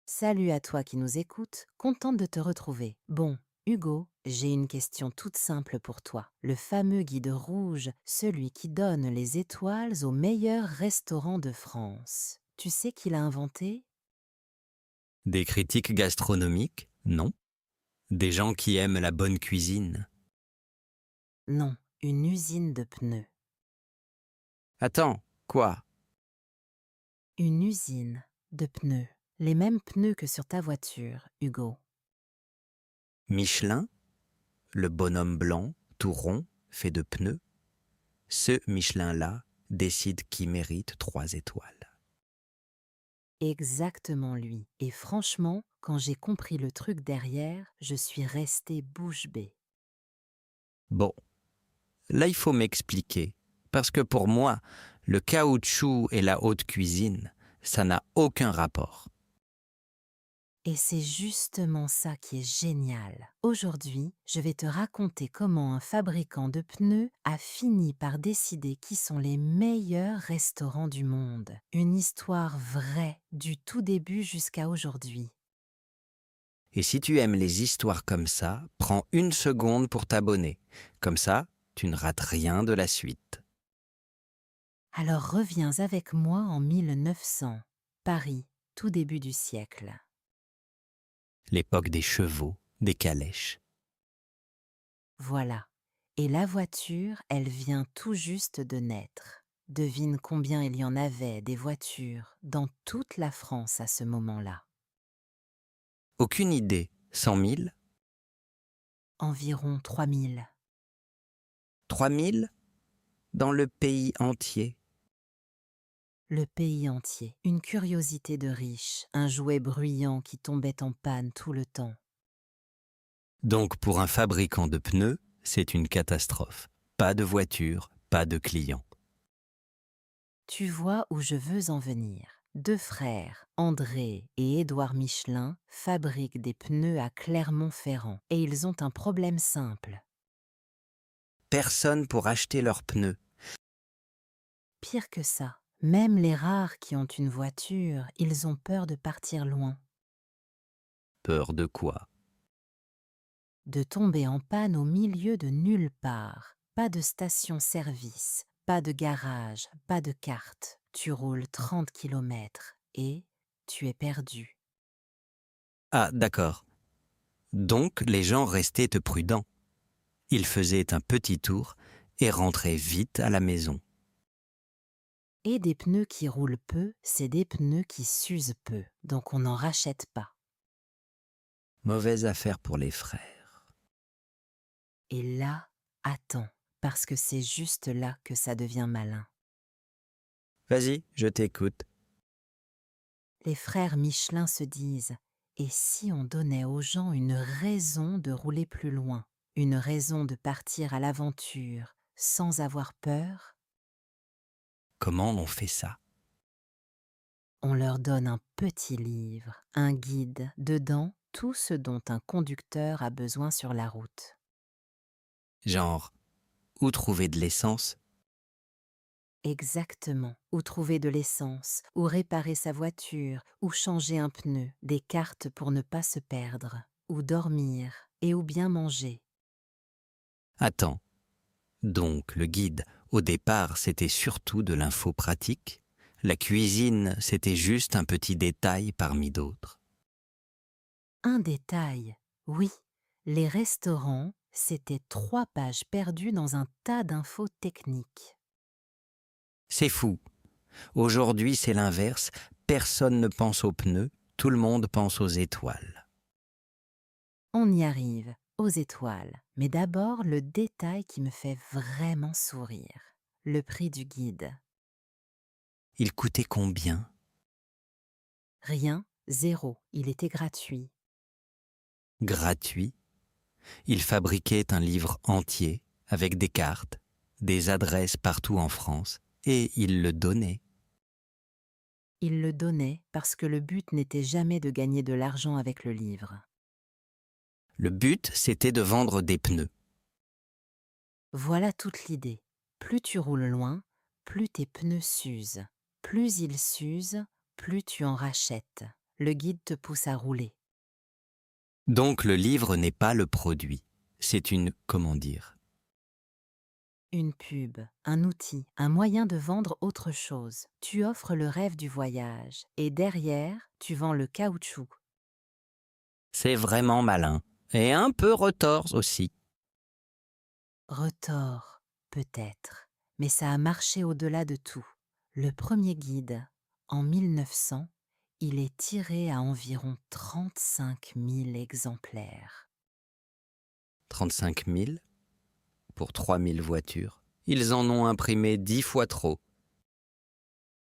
Salut à toi qui nous écoutes, contente de te retrouver. Bon, Hugo, j'ai une question toute simple pour toi. Le fameux guide rouge, celui qui donne les étoiles aux meilleurs restaurants de France. Tu sais qui l'a inventé? Des critiques gastronomiques? Non. Des gens qui aiment la bonne cuisine? Non, une usine de pneus. Attends, quoi? Une usine de pneus. Les mêmes pneus que sur ta voiture, Hugo. Michelin? Le bonhomme blanc, tout rond, fait de pneus? Ce Michelin-là décide qui mérite 3 étoiles. Exactement lui. Et franchement, quand j'ai compris le truc derrière, je suis restée bouche bée. Bon, là il faut m'expliquer. Parce que pour moi, le caoutchouc et la haute cuisine, ça n'a aucun rapport. Et c'est justement ça qui est génial. Aujourd'hui, je vais te raconter comment un fabricant de pneus a fini par décider qui sont les meilleurs restaurants du monde. Une histoire vraie du tout début jusqu'à aujourd'hui. Et si tu aimes les histoires comme ça, prends 1 seconde pour t'abonner. Comme ça, tu ne rates rien de la suite. Alors reviens avec moi en 1900, Paris, tout début du siècle. L'époque des chevaux, des calèches. Voilà. Et la voiture, elle vient tout juste de naître. Devine combien il y en avait des voitures dans toute la France à ce moment-là. Aucune idée. 100 000? Environ 3000. 3 000? Dans le pays entier. Le pays entier. Une curiosité de riche, un jouet bruyant qui tombait en panne tout le temps. Donc pour un fabricant de pneus, c'est une catastrophe. Pas de voiture, pas de clients. Tu vois où je veux en venir. Deux frères, André et Édouard Michelin, fabriquent des pneus à Clermont-Ferrand et ils ont un problème simple. Personne pour acheter leurs pneus. Pire que ça, même les rares qui ont une voiture, ils ont peur de partir loin, Peur de quoi? de tomber en panne au milieu de nulle part. Pas de station-service, pas de garage, pas de carte. Tu roules 30 kilomètres et tu es perdu. Ah, d'accord. Donc les gens restaient prudents. Ils faisaient un petit tour et rentraient vite à la maison. Et des pneus qui roulent peu, c'est des pneus qui s'usent peu, donc on n'en rachète pas. Mauvaise affaire pour les frères. Et là, attends, parce que c'est juste là que ça devient malin. Vas-y, je t'écoute. Les frères Michelin se disent: et si on donnait aux gens une raison de rouler plus loin, une raison de partir à l'aventure sans avoir peur? Comment on fait ça? On leur donne un petit livre, un guide, dedans tout ce dont un conducteur a besoin sur la route. Genre, où trouver de l'essence? Exactement, où trouver de l'essence, où réparer sa voiture, où changer un pneu, des cartes pour ne pas se perdre, où dormir et où bien manger. Attends. Donc le guide, au départ, c'était surtout de l'info pratique. La cuisine, c'était juste un petit détail parmi d'autres. Un détail, oui, les restaurants, c'était 3 pages perdues dans un tas d'infos techniques. C'est fou. Aujourd'hui, c'est l'inverse. Personne ne pense aux pneus, tout le monde pense aux étoiles. On y arrive, aux étoiles. Mais d'abord, le détail qui me fait vraiment sourire. Le prix du guide. Il coûtait combien? Rien, zéro, il était gratuit. Gratuit. Il fabriquait un livre entier, avec des cartes, des adresses partout en France, et il le donnait. Il le donnait parce que le but n'était jamais de gagner de l'argent avec le livre. Le but, c'était de vendre des pneus. Voilà toute l'idée. Plus tu roules loin, plus tes pneus s'usent. Plus ils s'usent, plus tu en rachètes. le guide te pousse à rouler. Donc le livre n'est pas le produit, c'est une, comment dire, Une pub, un outil, un moyen de vendre autre chose. Tu offres le rêve du voyage et derrière, tu vends le caoutchouc. c'est vraiment malin, et un peu retors aussi. Retors, peut-être, mais ça a marché au-delà de tout. Le premier guide, en 1900, il est tiré à environ 35 000 exemplaires. 35 000 pour 3 000 voitures. Ils en ont imprimé 10 fois trop.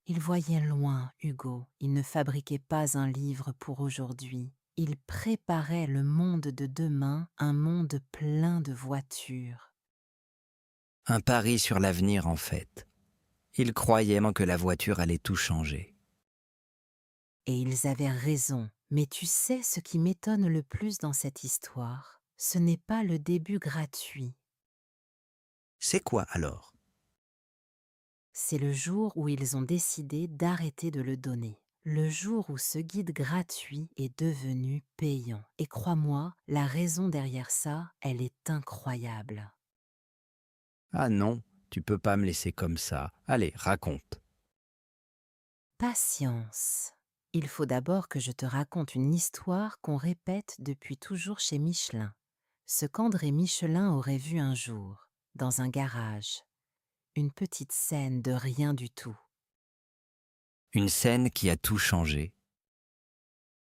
Il voyait loin, Hugo. Il ne fabriquait pas un livre pour aujourd'hui. Il préparait le monde de demain, un monde plein de voitures. Un pari sur l'avenir en fait. Ils croyaient que la voiture allait tout changer. Et ils avaient raison. Mais tu sais ce qui m'étonne le plus dans cette histoire? Ce n'est pas le début gratuit. C'est quoi alors? C'est le jour où ils ont décidé d'arrêter de le donner. Le jour où ce guide gratuit est devenu payant. Et crois-moi, la raison derrière ça, elle est incroyable. Ah non, tu peux pas me laisser comme ça. Allez, raconte. Patience. Il faut d'abord que je te raconte une histoire qu'on répète depuis toujours chez Michelin. Ce qu'André Michelin aurait vu un jour, dans un garage. Une petite scène de rien du tout. Une scène qui a tout changé.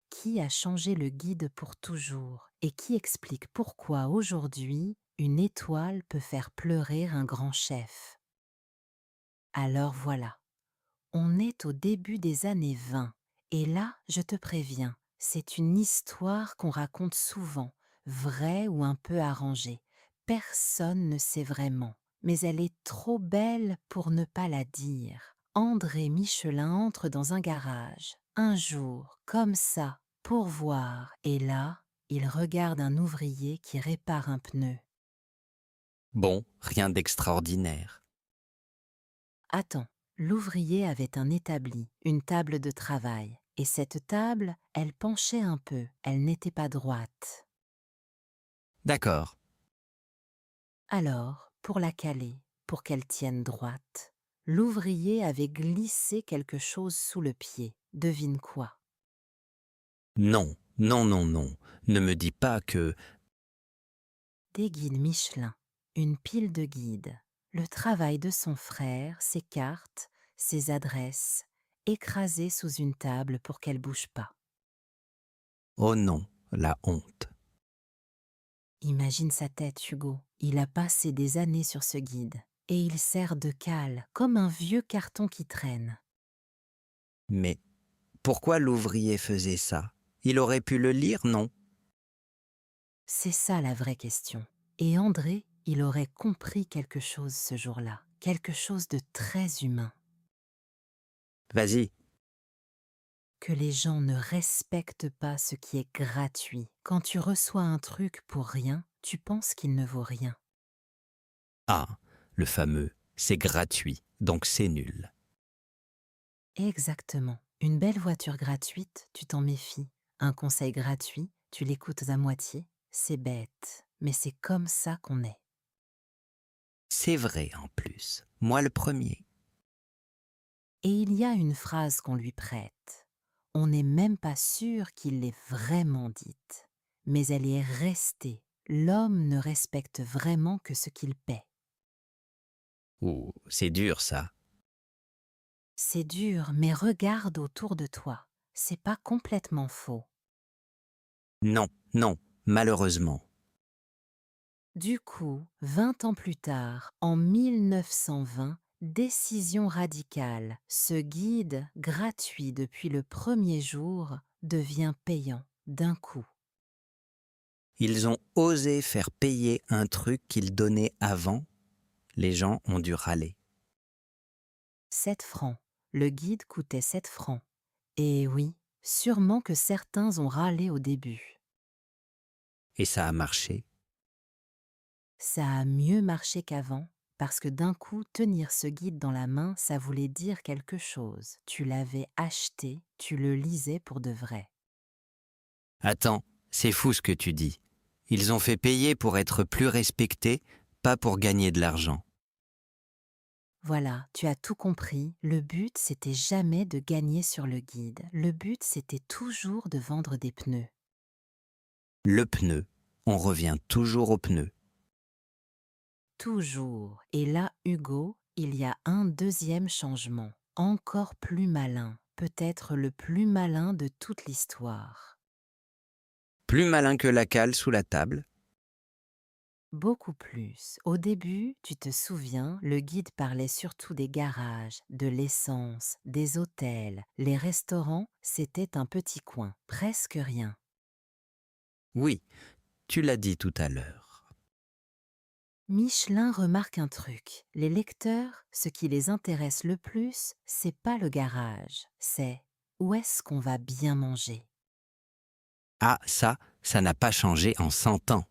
Qui a changé le guide pour toujours et qui explique pourquoi aujourd'hui une étoile peut faire pleurer un grand chef. Alors voilà, on est au début des années 20 et là, je te préviens, c'est une histoire qu'on raconte souvent, vraie ou un peu arrangée. Personne ne sait vraiment, mais elle est trop belle pour ne pas la dire. André Michelin entre dans un garage, un jour, comme ça, pour voir, et là, il regarde un ouvrier qui répare un pneu. Bon, rien d'extraordinaire. Attends, l'ouvrier avait un établi, une table de travail, et cette table, elle penchait un peu, elle n'était pas droite. D'accord. Alors, pour la caler, pour qu'elle tienne droite, l'ouvrier avait glissé quelque chose sous le pied. Devine quoi? Non, non, non, non. Ne me dis pas que... Des guides Michelin, une pile de guides, le travail de son frère, ses cartes, ses adresses, écrasées sous une table pour qu'elle bouge pas. Oh non, la honte. Imagine sa tête, Hugo. Il a passé des années sur ce guide, et il sert de cale, comme un vieux carton qui traîne. Mais pourquoi l'ouvrier faisait ça? Il aurait pu le lire, non? C'est ça la vraie question. Et André, il aurait compris quelque chose ce jour-là, quelque chose de très humain. Vas-y. Que les gens ne respectent pas ce qui est gratuit. Quand tu reçois un truc pour rien, tu penses qu'il ne vaut rien. Ah, le fameux « c'est gratuit, donc c'est nul ». Exactement. Une belle voiture gratuite, tu t'en méfies. Un conseil gratuit, tu l'écoutes à moitié. C'est bête, mais c'est comme ça qu'on est. C'est vrai en plus. Moi le premier. Et il y a une phrase qu'on lui prête. On n'est même pas sûr qu'il l'ait vraiment dite. Mais elle est restée. L'homme ne respecte vraiment que ce qu'il paie. Ouh, c'est dur ça. C'est dur, mais regarde autour de toi. C'est pas complètement faux. Non, non, malheureusement. Du coup, 20 ans plus tard, en 1920, décision radicale, ce guide, gratuit depuis le premier jour, devient payant d'un coup. Ils ont osé faire payer un truc qu'ils donnaient avant. Les gens ont dû râler. 7 francs. Le guide coûtait 7 francs. Et oui, sûrement que certains ont râlé au début. Et ça a marché. Ça a mieux marché qu'avant, parce que d'un coup, tenir ce guide dans la main, ça voulait dire quelque chose. Tu l'avais acheté, tu le lisais pour de vrai. Attends, c'est fou ce que tu dis. Ils ont fait payer pour être plus respectés, pas pour gagner de l'argent. Voilà, tu as tout compris. Le but, c'était jamais de gagner sur le guide. Le but, c'était toujours de vendre des pneus. Le pneu, on revient toujours au pneu. Toujours. Et là, Hugo, il y a un deuxième changement, encore plus malin, peut-être le plus malin de toute l'histoire. Plus malin que la cale sous la table. Beaucoup plus. Au début, tu te souviens, le guide parlait surtout des garages, de l'essence, des hôtels. Les restaurants, c'était un petit coin, presque rien. Oui, tu l'as dit tout à l'heure. Michelin remarque un truc. Les lecteurs, ce qui les intéresse le plus, c'est pas le garage, c'est où est-ce qu'on va bien manger. Ah, ça n'a pas changé en 100 ans.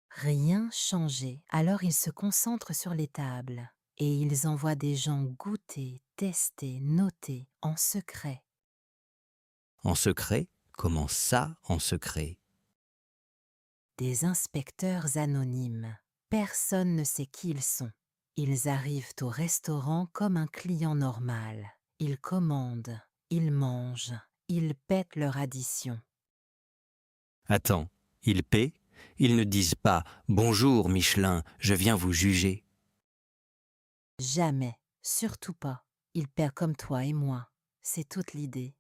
Rien changé, alors ils se concentrent sur les tables et ils envoient des gens goûter, tester, noter en secret. En secret? Comment ça, en secret? Des inspecteurs anonymes. Personne ne sait qui ils sont. Ils arrivent au restaurant comme un client normal. Ils commandent, ils mangent, ils pètent leur addition. Attends, ils paient? Ils ne disent pas « Bonjour Michelin, je viens vous juger ». Jamais, surtout pas. Ils paient comme toi et moi. C'est toute l'idée.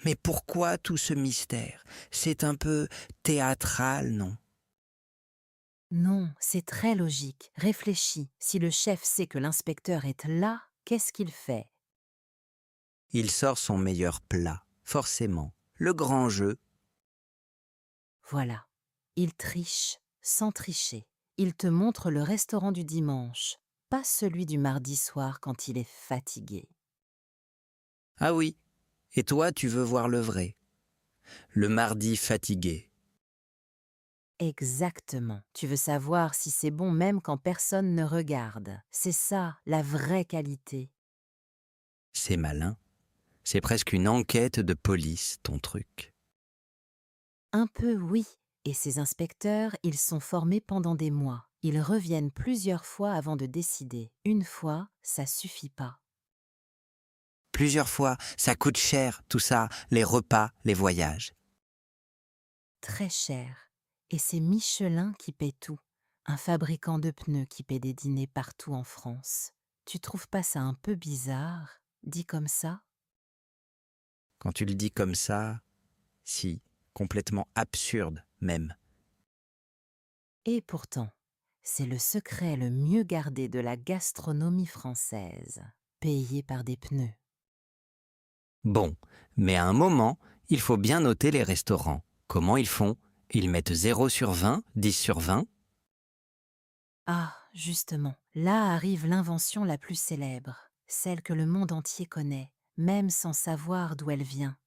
Mais pourquoi tout ce mystère? C'est un peu théâtral, non? Non, c'est très logique. Réfléchis. Si le chef sait que l'inspecteur est là, qu'est-ce qu'il fait? Il sort son meilleur plat, forcément. Le grand jeu. Voilà. Il triche sans tricher. Il te montre le restaurant du dimanche, pas celui du mardi soir quand il est fatigué. Ah oui, et toi tu veux voir le vrai. Le mardi fatigué. Exactement. Tu veux savoir si c'est bon même quand personne ne regarde. C'est ça, la vraie qualité. C'est malin. C'est presque une enquête de police, ton truc. Un peu oui. Et ces inspecteurs, ils sont formés pendant des mois. Ils reviennent plusieurs fois avant de décider. Une fois, ça suffit pas. Plusieurs fois, ça coûte cher, tout ça, les repas, les voyages. Très cher. Et c'est Michelin qui paie tout. Un fabricant de pneus qui paie des dîners partout en France. Tu trouves pas ça un peu bizarre, dit comme ça? Quand tu le dis comme ça, si, complètement absurde même. Et pourtant, c'est le secret le mieux gardé de la gastronomie française, payé par des pneus. Bon, mais à un moment, il faut bien noter les restaurants. Comment ils font? Ils mettent 0/20, 10/20. Ah, justement, là arrive l'invention la plus célèbre, celle que le monde entier connaît, même sans savoir d'où elle vient.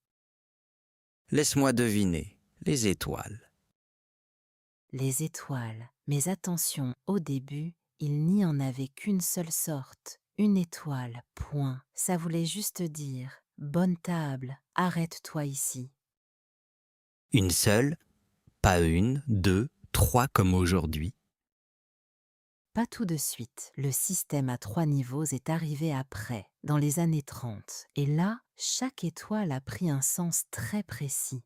Laisse-moi deviner, les étoiles. Les étoiles. Mais attention, au début, il n'y en avait qu'une seule sorte, une étoile, point. Ça voulait juste dire « bonne table, arrête-toi ici ». Une seule, pas une, deux, trois comme aujourd'hui. Pas tout de suite. Le système à 3 niveaux est arrivé après, dans les années 30. Et là, chaque étoile a pris un sens très précis.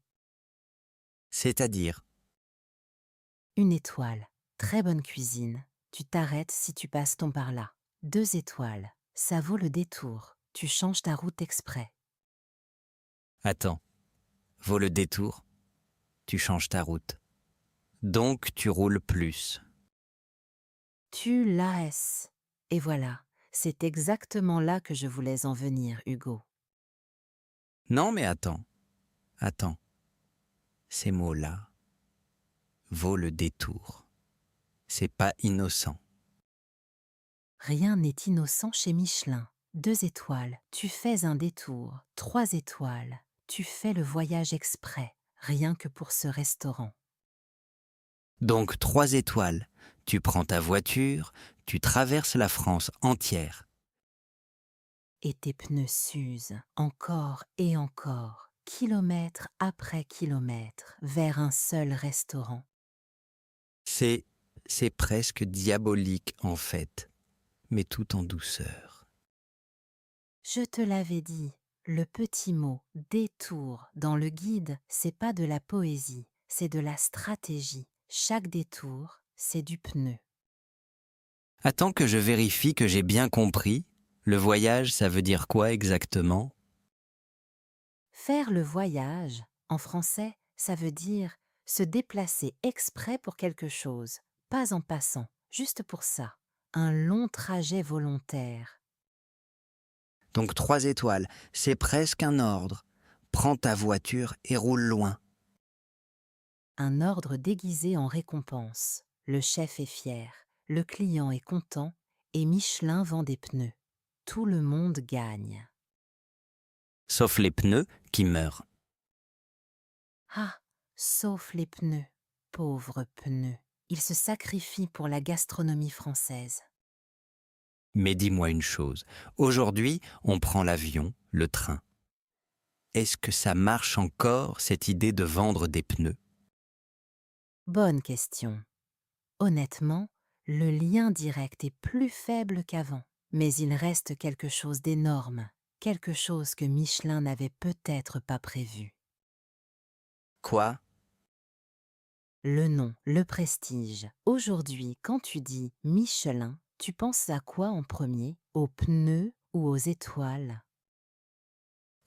C'est-à-dire, Une étoile, très bonne cuisine. Tu t'arrêtes si tu passes ton par là. 2 étoiles, ça vaut le détour. Tu changes ta route exprès. attends, vaut le détour, tu changes ta route. Donc tu roules plus. Tu laisses. Et voilà, c'est exactement là que je voulais en venir, Hugo. Non mais attends, ces mots-là, vaut le détour. C'est pas innocent. Rien n'est innocent chez Michelin. 2 étoiles, tu fais un détour. 3 étoiles, tu fais le voyage exprès, rien que pour ce restaurant. Donc 3 étoiles. Tu prends ta voiture, tu traverses la France entière. Et tes pneus s'usent encore et encore, kilomètre après kilomètre, vers un seul restaurant. C'est, c'est presque diabolique en fait, mais tout en douceur. Je te l'avais dit, le petit mot détour dans le guide, c'est pas de la poésie, c'est de la stratégie. Chaque détour, c'est du pneu. Attends que je vérifie que j'ai bien compris. Le voyage, ça veut dire quoi exactement? Faire le voyage, en français, ça veut dire se déplacer exprès pour quelque chose, pas en passant, juste pour ça. Un long trajet volontaire. Donc 3 étoiles, c'est presque un ordre. Prends ta voiture et roule loin. Un ordre déguisé en récompense. Le chef est fier, le client est content et Michelin vend des pneus. Tout le monde gagne. Sauf les pneus qui meurent. Ah, sauf les pneus. Pauvres pneus. Ils se sacrifient pour la gastronomie française. Mais dis-moi une chose. Aujourd'hui, on prend l'avion, le train. Est-ce que ça marche encore, cette idée de vendre des pneus? Bonne question. Honnêtement, le lien direct est plus faible qu'avant, mais il reste quelque chose d'énorme, quelque chose que Michelin n'avait peut-être pas prévu. Quoi? Le nom, le prestige. Aujourd'hui, quand tu dis Michelin, tu penses à quoi en premier? Aux pneus ou aux étoiles?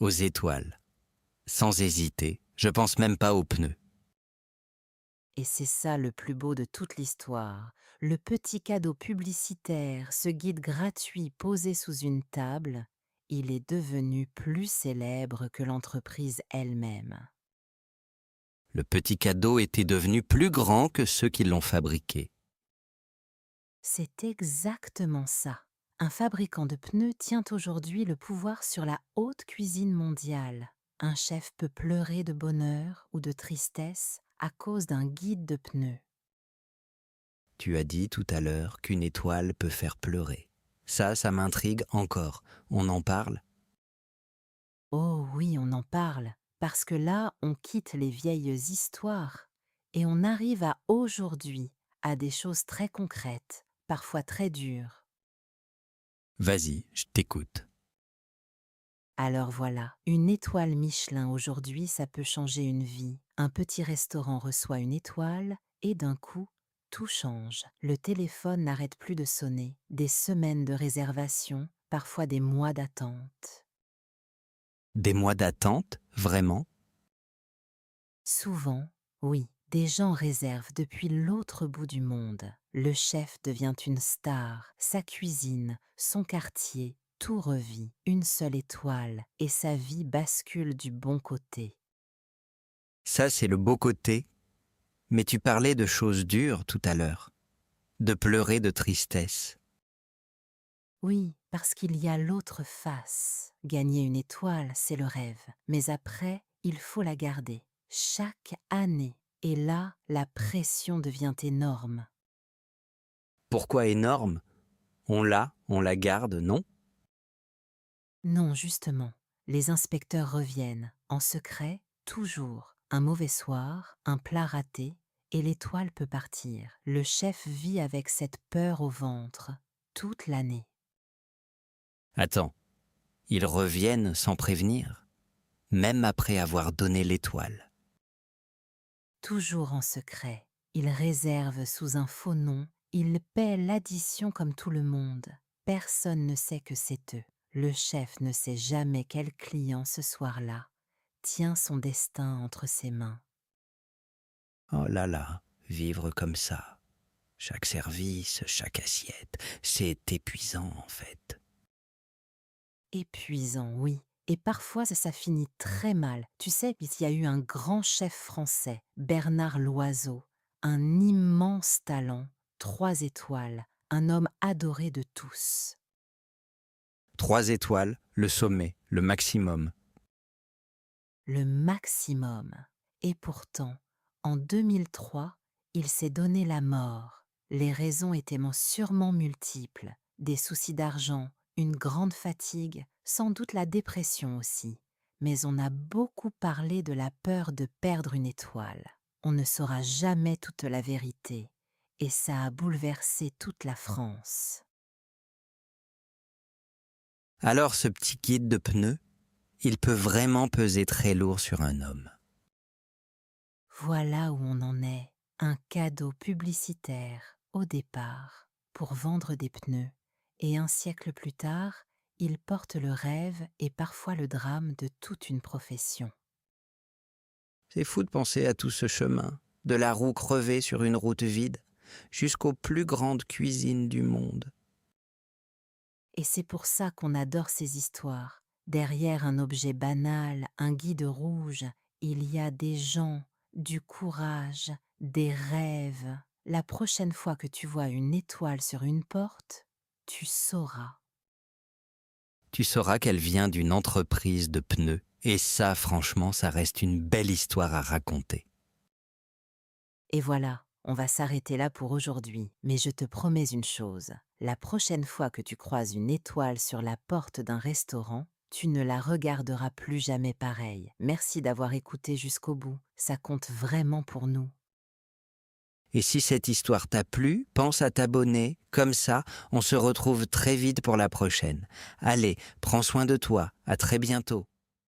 Aux étoiles. Sans hésiter, je pense même pas aux pneus. Et c'est ça le plus beau de toute l'histoire. Le petit cadeau publicitaire, ce guide gratuit posé sous une table, il est devenu plus célèbre que l'entreprise elle-même. Le petit cadeau était devenu plus grand que ceux qui l'ont fabriqué. C'est exactement ça. Un fabricant de pneus tient aujourd'hui le pouvoir sur la haute cuisine mondiale. Un chef peut pleurer de bonheur ou de tristesse à cause d'un guide de pneus. Tu as dit tout à l'heure qu'une étoile peut faire pleurer. Ça m'intrigue encore. On en parle? Oh oui, on en parle, parce que là, on quitte les vieilles histoires et on arrive à aujourd'hui, à des choses très concrètes, parfois très dures. Vas-y, je t'écoute. Alors voilà, une étoile Michelin aujourd'hui, ça peut changer une vie. Un petit restaurant reçoit une étoile et d'un coup, tout change. Le téléphone n'arrête plus de sonner, des semaines de réservation, parfois des mois d'attente. Des mois d'attente, vraiment? Souvent, oui, des gens réservent depuis l'autre bout du monde. Le chef devient une star, sa cuisine, son quartier, tout revit, une seule étoile, et sa vie bascule du bon côté. Ça, c'est le beau côté. Mais tu parlais de choses dures tout à l'heure. De pleurer de tristesse. Oui, parce qu'il y a l'autre face. Gagner une étoile, c'est le rêve. Mais après, il faut la garder. Chaque année. Et là, la pression devient énorme. Pourquoi énorme? On la garde, non? Non, justement. Les inspecteurs reviennent, en secret, toujours. Un mauvais soir, un plat raté, et l'étoile peut partir. Le chef vit avec cette peur au ventre, toute l'année. Attends, ils reviennent sans prévenir, même après avoir donné l'étoile. Toujours en secret. Il réserve sous un faux nom, il paie l'addition comme tout le monde. Personne ne sait que c'est eux. Le chef ne sait jamais quel client ce soir-là tient son destin entre ses mains. Oh là, vivre comme ça. Chaque service, chaque assiette, c'est épuisant en fait. Épuisant, oui. Et parfois, ça finit très mal. Tu sais, il y a eu un grand chef français, Bernard Loiseau, un immense talent, 3 étoiles, un homme adoré de tous. 3 étoiles, le sommet, le maximum. Le maximum. Et pourtant, en 2003, Il s'est donné la mort. Les raisons étaient sûrement multiples. Des soucis d'argent, une grande fatigue, sans doute la dépression aussi. Mais on a beaucoup parlé de la peur de perdre une étoile. On ne saura jamais toute la vérité. Et ça a bouleversé toute la France. Alors ce petit guide de pneus, il peut vraiment peser très lourd sur un homme. Voilà où on en est. Un cadeau publicitaire au départ pour vendre des pneus. Et un siècle plus tard, il porte le rêve et parfois le drame de toute une profession. C'est fou de penser à tout ce chemin, de la roue crevée sur une route vide, jusqu'aux plus grandes cuisines du monde. Et c'est pour ça qu'on adore ces histoires. Derrière un objet banal, un guide rouge, il y a des gens, du courage, des rêves. La prochaine fois que tu vois une étoile sur une porte, tu sauras. Tu sauras qu'elle vient d'une entreprise de pneus, et ça, franchement, ça reste une belle histoire à raconter. Et voilà, on va s'arrêter là pour aujourd'hui. Mais je te promets une chose, la prochaine fois que tu croises une étoile sur la porte d'un restaurant, tu ne la regarderas plus jamais pareil. Merci d'avoir écouté jusqu'au bout, ça compte vraiment pour nous. Et si cette histoire t'a plu, pense à t'abonner, comme ça, on se retrouve très vite pour la prochaine. Allez, prends soin de toi, à très bientôt.